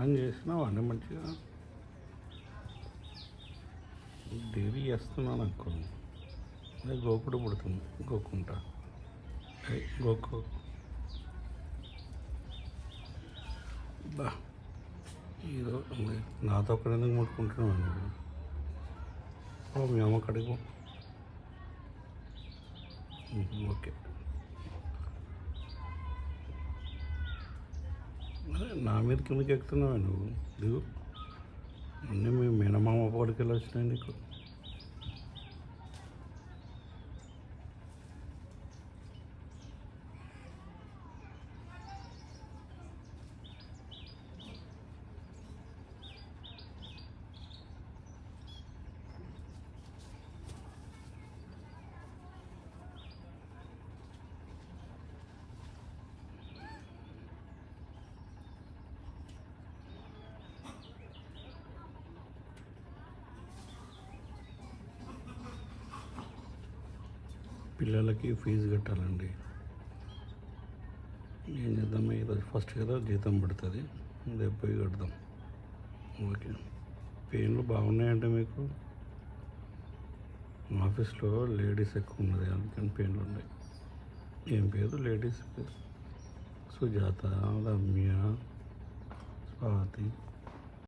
స్నానం చేసినావు అన్నీ మంచిగా డైలీ చేస్తున్నాను అనుకో అదే గోకుడు పుడుతుంది గోకుంటా గోకు బా ఈరో నాతో ఒక్కడ ఎందుకు ముట్టుకుంటున్నావు నువ్వు మీ అమ్మ కడుగు ఓకే నా మీద కిందకి ఎక్కుతున్నావా నువ్వు దిగు అన్నీ మీ మేనమామ పోడికెళ్ళి వచ్చినాయి నీకు పిల్లలకి ఫీజు కట్టాలండి. ఏం చేద్దాం, ఈరోజు ఫస్ట్ కదా జీతం పడుతుంది, రేపు పోయి కడదాం. ఓకే, పెయిన్లు బాగున్నాయంటే మీకు ఆఫీస్లో లేడీస్ ఎక్కువ ఉన్నది అందుకని పెయిన్లు ఉన్నాయి. ఏం పేరు లేడీస్ పేరు? సుజాత, రమ్య, స్వాతి.